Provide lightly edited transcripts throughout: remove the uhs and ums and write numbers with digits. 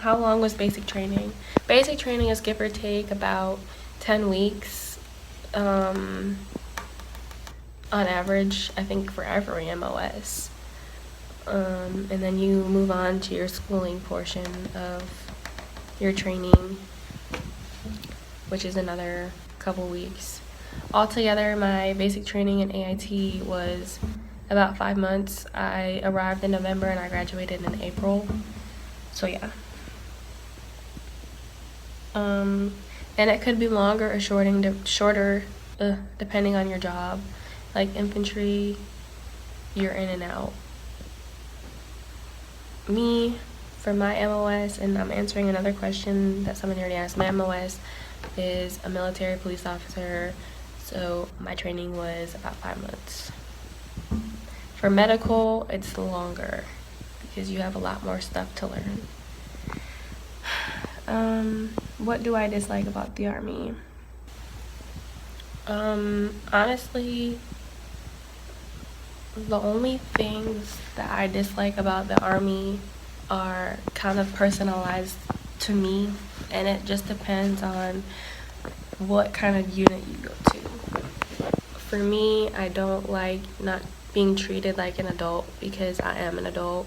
how long was basic training? Basic training is give or take about 10 weeks. On average, I think for every MOS. And then you move on to your schooling portion of your training, which is another couple weeks. Altogether, my basic training in AIT was about 5 months. I arrived in November and I graduated in April. So yeah. And it could be longer or shorter, depending on your job. Like infantry, you're in and out. Me, for my MOS, and I'm answering another question that somebody already asked, my MOS is a military police officer, so my training was about 5 months. For medical, it's longer because you have a lot more stuff to learn. What do I dislike about the Army? Honestly, the only things that I dislike about the Army are kind of personalized to me, and it just depends on what kind of unit you go to. For me, I don't like not being treated like an adult because I am an adult,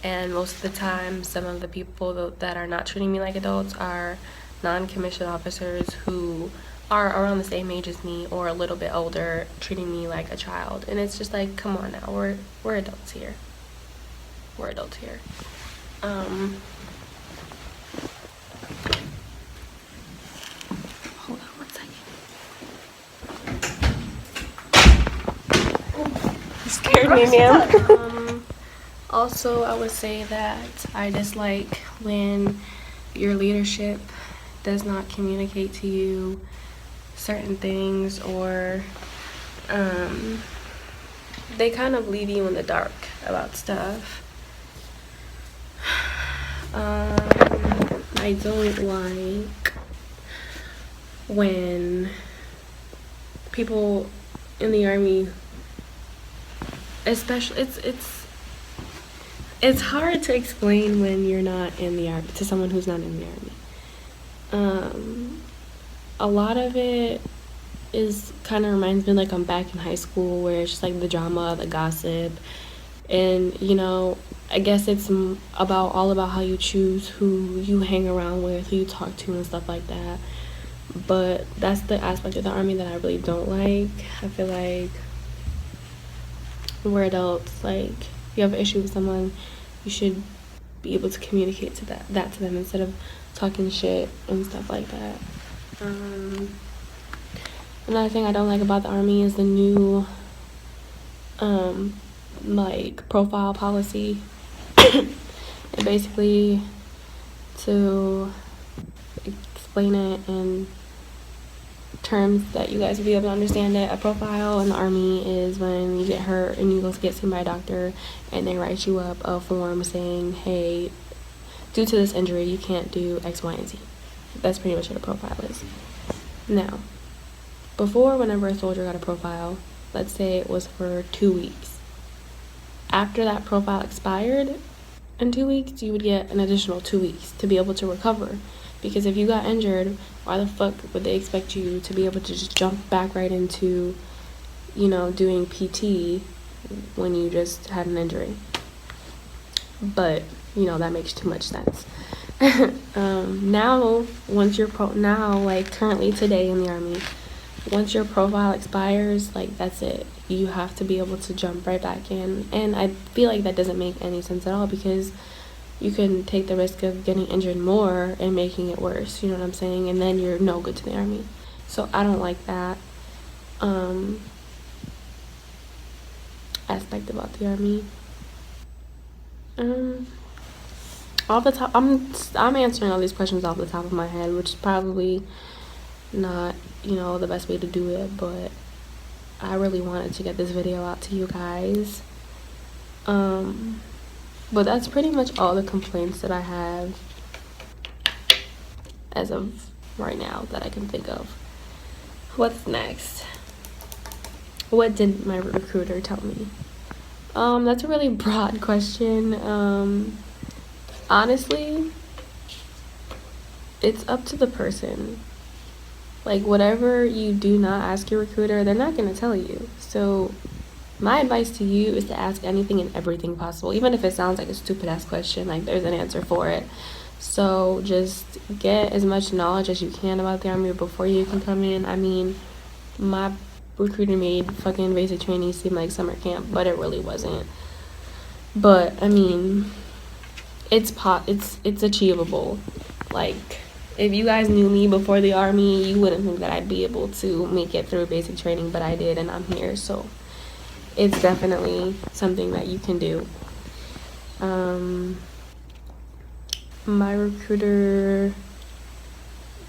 and most of the time some of the people that are not treating me like adults are non-commissioned officers who are around the same age as me or a little bit older, treating me like a child. And it's just like, come on now, we're adults here. We're adults here. Hold on 1 second. You scared me, ma'am. Also, I would say that I dislike when your leadership does not communicate to you certain things, or they kind of leave you in the dark about stuff. I don't like when people in the Army, especially, it's hard to explain when you're not in the Army to someone who's not in the Army. A lot of it is kind of reminds me like I'm back in high school, where it's just like the drama, the gossip, and I guess it's all about how you choose who you hang around with, who you talk to, and stuff like that. But that's the aspect of the Army that I really don't like. I feel like we're adults. Like, if you have an issue with someone, you should be able to communicate that to them instead of talking shit and stuff like that. Another thing I don't like about the Army is the new profile policy. And basically, to explain it in terms that you guys will be able to understand it, a profile in the Army is when you get hurt and you go to get seen by a doctor and they write you up a form saying, hey, due to this injury you can't do X, Y, and Z. That's pretty much what a profile is. Now, before, whenever a soldier got a profile, let's say it was for 2 weeks, after that profile expired in 2 weeks, you would get an additional 2 weeks to be able to recover. Because if you got injured, why the fuck would they expect you to be able to just jump back right into, doing PT when you just had an injury? But, that makes too much sense. Now, currently today in the Army, once your profile expires, that's it. You have to be able to jump right back in. And I feel like that doesn't make any sense at all, because you can take the risk of getting injured more and making it worse, you know what I'm saying? And then you're no good to the Army. So I don't like that aspect about the Army. Off the top, I'm answering all these questions off the top of my head, which is probably not, the best way to do it, but I really wanted to get this video out to you guys. But that's pretty much all the complaints that I have as of right now that I can think of. What's next? What did my recruiter tell me? That's a really broad question. Honestly, it's up to the person. Like, whatever you do not ask your recruiter, they're not going to tell you. So my advice to you is to ask anything and everything possible, even if it sounds like a stupid ass question. Like, there's an answer for it. So just get as much knowledge as you can about the Army before you can come in. I mean, my recruiter made fucking basic training seem like summer camp, but it really wasn't. But I mean, it's achievable. Like, if you guys knew me before the Army, you wouldn't think that I'd be able to make it through basic training, but I did, and I'm here. So it's definitely something that you can do. My recruiter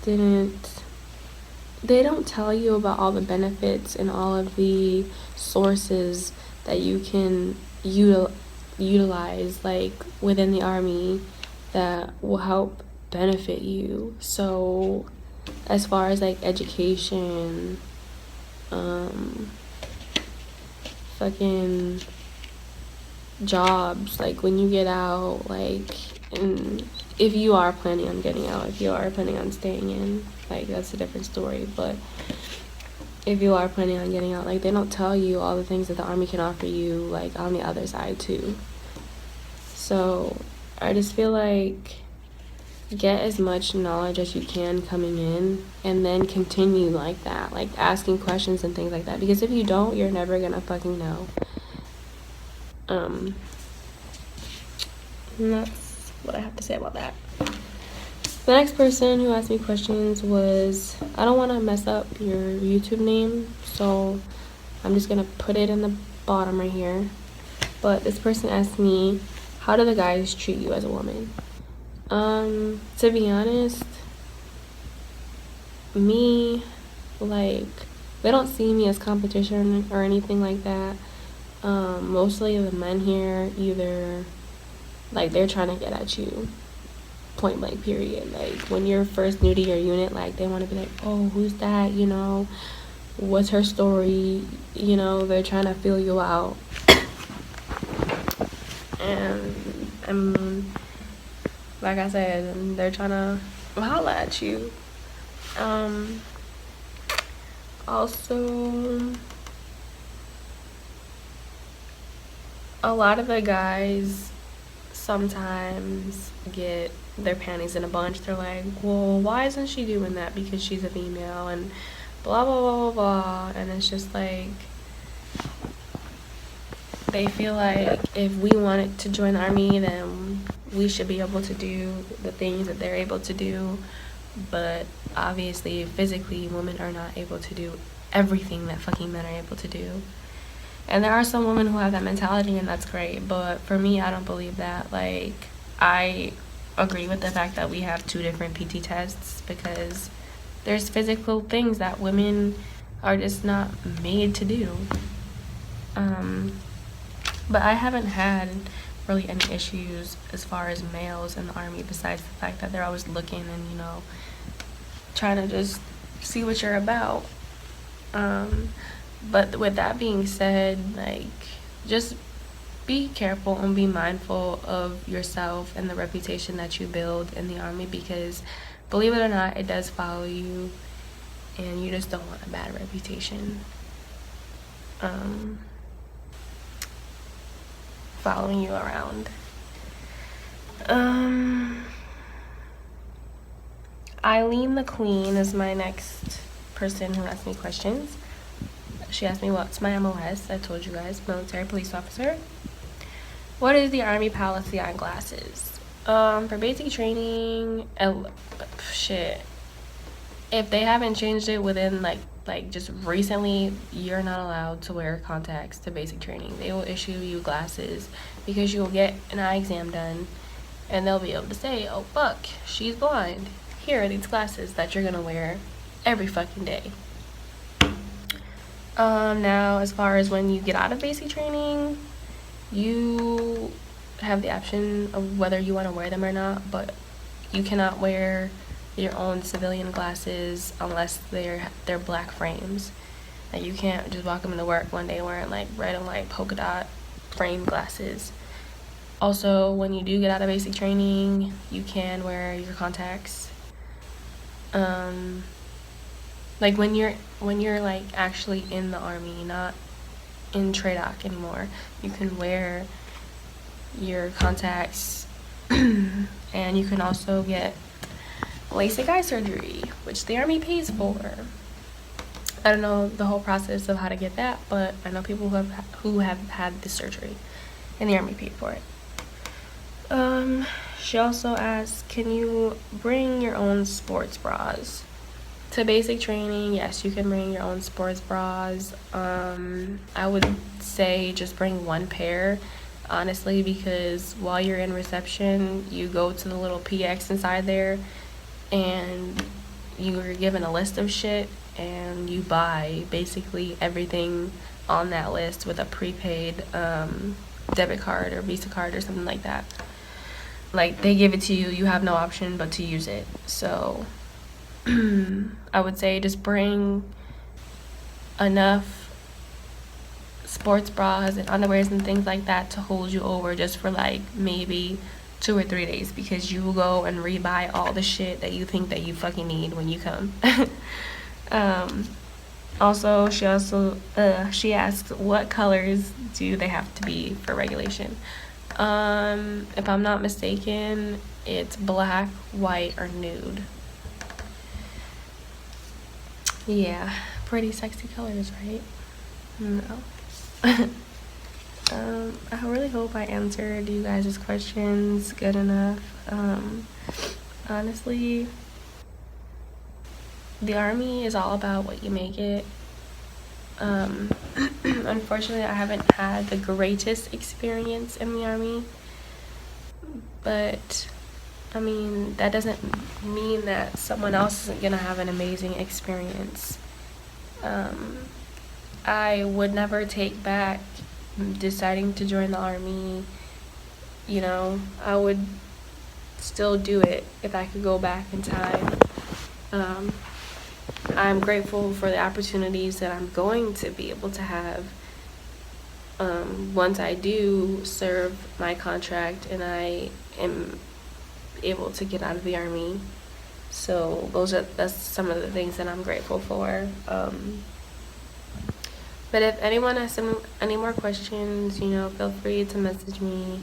they don't tell you about all the benefits and all of the sources that you can utilize, like, within the Army that will help benefit you. So as far as like education, fucking jobs, like when you get out, like, and if you are planning on getting out, if you are planning on staying in, like, that's a different story. But if you are planning on getting out, like, they don't tell you all the things that the Army can offer you, like, on the other side too. So I just feel like get as much knowledge as you can coming in, and then continue like that, like asking questions and things like that, because if you don't, you're never gonna fucking know. And that's what I have to say about that. The next person who asked me questions was, I don't want to mess up your YouTube name, so I'm just gonna put it in the bottom right here. But this person asked me, how do the guys treat you as a woman? To be honest, like, they don't see me as competition or anything like that. Mostly the men here, either, like, they're trying to get at you, point blank, period. Like, when you're first new to your unit, like, they want to be like, oh, who's that, you know, what's her story, you know, they're trying to feel you out. And I mean, like I said, they're trying to holla at you. Also, a lot of the guys sometimes get their panties in a bunch. They're like, well, why isn't she doing that? Because she's a female, and blah, blah, blah, blah, blah. And it's just like, they feel like if we wanted to join the Army, then we should be able to do the things that they're able to do. But obviously, physically, women are not able to do everything that fucking men are able to do. And there are some women who have that mentality, and that's great. But for me, I don't believe that. Like, I agree with the fact that we have 2 different PT tests, because there's physical things that women are just not made to do. But I haven't had really any issues as far as males in the Army, besides the fact that they're always looking and, you know, trying to just see what you're about. But with that being said, like, just be careful and be mindful of yourself and the reputation that you build in the Army, because believe it or not, it does follow you, and you just don't want a bad reputation following you around. Eileen the Queen is my next person who asked me questions. She asked me, what's my MOS? I told you guys, military police officer. What is the Army policy on glasses? For basic training, shit, if they haven't changed it within like just recently, you're not allowed to wear contacts to basic training. They will issue you glasses because you will get an eye exam done, and they'll be able to say, oh fuck, she's blind, here are these glasses that you're gonna wear every fucking day. Now, as far as when you get out of basic training, you have the option of whether you want to wear them or not, but you cannot wear your own civilian glasses unless they're black frames. Like, you can't just walk them into work one day wearing like red and white polka dot frame glasses. Also, when you do get out of basic training, you can wear your contacts. Like when you're like actually in the army, not in TRADOC anymore, you can wear your contacts and you can also get LASIK eye surgery, which the army pays for. I don't know the whole process of how to get that, but I know people who have had the surgery and the army paid for it. She also asked, can you bring your own sports bras? To basic training, yes, you can bring your own sports bras. I would say just bring one pair, honestly, because while you're in reception, you go to the little PX inside there and you're given a list of shit and you buy basically everything on that list with a prepaid debit card or Visa card or something like that. Like, they give it to you, you have no option but to use it. So I would say just bring enough sports bras and underwears and things like that to hold you over just for like maybe 2 or 3 days, because you will go and rebuy all the shit that you think that you fucking need when you come. Also, she asked what colors do they have to be for regulation. If I'm not mistaken, it's black, white, or nude. Yeah, pretty sexy colors, right? No. I really hope I answered you guys' questions good enough. Honestly, the army is all about what you make it. Unfortunately, I haven't had the greatest experience in the army, but I mean, that doesn't mean that someone else isn't gonna have an amazing experience. I would never take back deciding to join the army. You know, I would still do it if I could go back in time. I'm grateful for the opportunities that I'm going to be able to have once I do serve my contract and I am able to get out of the army. So that's some of the things that I'm grateful for. But if anyone has any more questions, you know, feel free to message me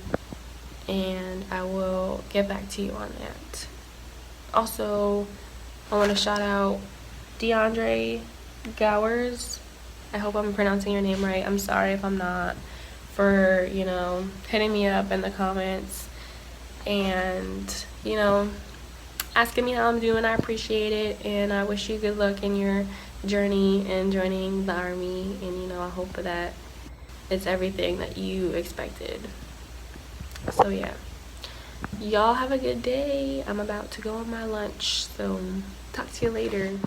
and I will get back to you on that. Also, I want to shout out DeAndre Gowers. I hope I'm pronouncing your name right. I'm sorry if I'm not, for, you know, hitting me up in the comments and, you know, asking me how I'm doing. I appreciate it, and I wish you good luck in your journey in joining the army, and, you know, I hope that it's everything that you expected. So yeah, y'all have a good day. I'm about to go on my lunch, so talk to you later.